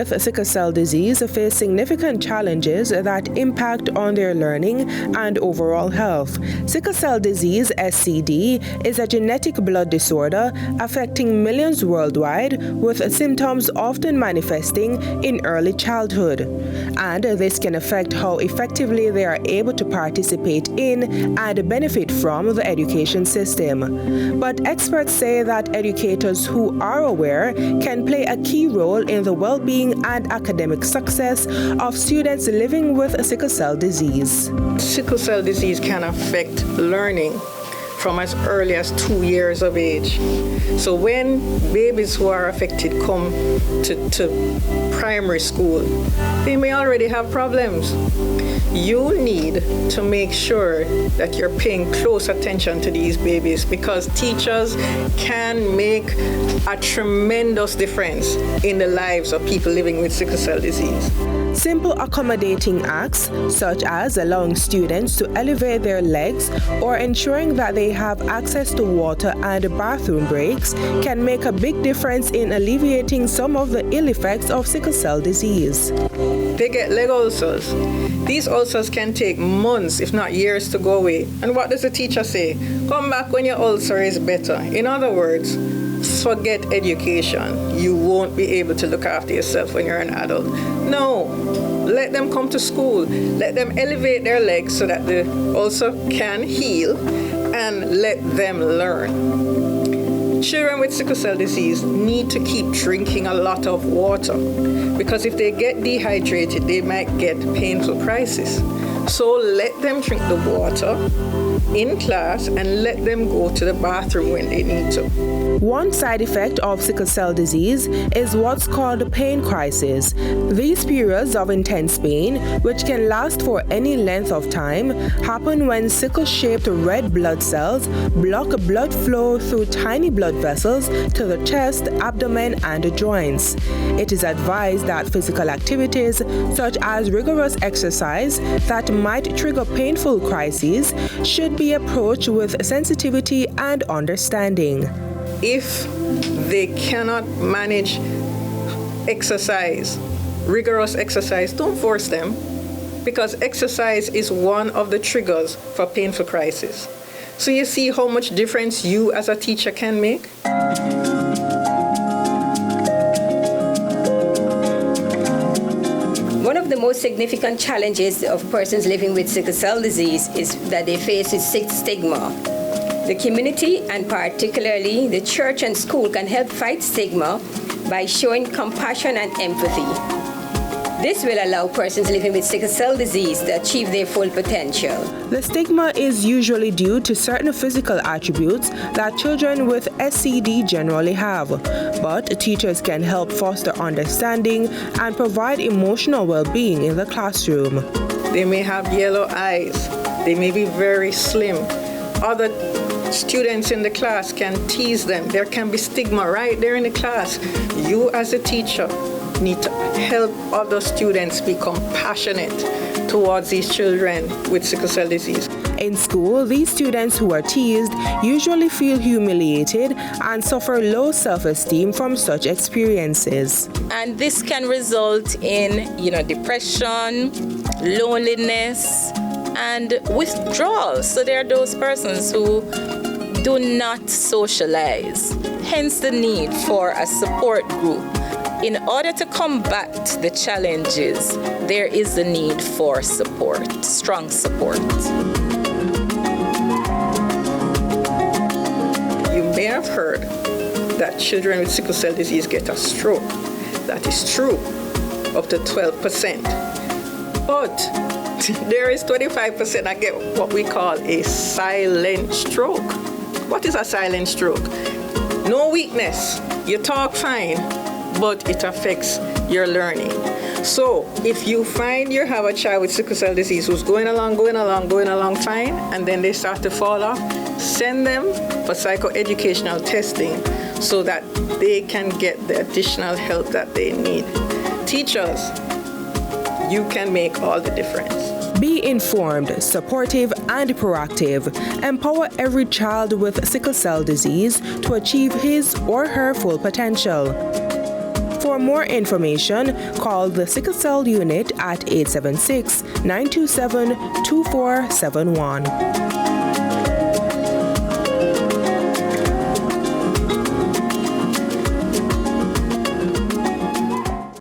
with sickle cell disease face significant challenges that impact on their learning and overall health. Sickle cell disease, SCD, is a genetic blood disorder affecting millions worldwide, with symptoms often manifesting in early childhood. And this can affect how effectively they are able to participate in and benefit from the education system. But experts say that educators who are aware can play a key role in the well-being and academic success of students living with sickle cell disease. Sickle cell disease can affect learning from as early as 2 years of age. So when babies who are affected come to primary school, they may already have problems. You need to make sure that you're paying close attention to these babies, because teachers can make a tremendous difference in the lives of people living with sickle cell disease. Simple accommodating acts, such as allowing students to elevate their legs or ensuring that they have access to water and bathroom breaks, can make a big difference in alleviating some of the ill effects of sickle cell disease. They get leg ulcers. These ulcers can take months, if not years, to go away. And what does the teacher say? Come back when your ulcer is better. In other words, forget education. You won't be able to look after yourself when you're an adult. No, let them come to school. Let them elevate their legs so that the ulcer can heal, and let them learn. Children with sickle cell disease need to keep drinking a lot of water, because if they get dehydrated, they might get painful crisis. So let them drink the water in class and let them go to the bathroom when they need to. One side effect of sickle cell disease is what's called pain crisis. These periods of intense pain, which can last for any length of time, happen when sickle-shaped red blood cells block blood flow through tiny blood vessels to the chest, abdomen, and joints. It is advised that physical activities, such as rigorous exercise that might trigger painful crises, should be approached with sensitivity and understanding. If they cannot manage exercise, rigorous exercise, don't force them, because exercise is one of the triggers for painful crisis. So you see how much difference you as a teacher can make? One of the most significant challenges of persons living with sickle cell disease is that they face stigma. The community, and particularly the church and school, can help fight stigma by showing compassion and empathy. This will allow persons living with sickle cell disease to achieve their full potential. The stigma is usually due to certain physical attributes that children with SCD generally have, but teachers can help foster understanding and provide emotional well-being in the classroom. They may have yellow eyes. They may be very slim. Other students in the class can tease them. There can be stigma right there in the class. You as a teacher need to help other students be compassionate towards these children with sickle cell disease. In school, these students who are teased usually feel humiliated and suffer low self-esteem from such experiences. And this can result in, depression, loneliness, and withdrawal. So there are those persons who do not socialize, hence the need for a support group. In order to combat the challenges, there is the need for support, strong support. You may have heard that children with sickle cell disease get a stroke. That is true, up to 12%. But there is 25% that get what we call a silent stroke. What is a silent stroke? No weakness. You talk fine, but it affects your learning. So if you find you have a child with sickle cell disease who's going along fine, and then they start to fall off, send them for psychoeducational testing so that they can get the additional help that they need. Teachers, you can make all the difference. Be informed, supportive, and proactive. Empower every child with sickle cell disease to achieve his or her full potential. For For more information, call the Sickle Cell Unit at 876-927-2471.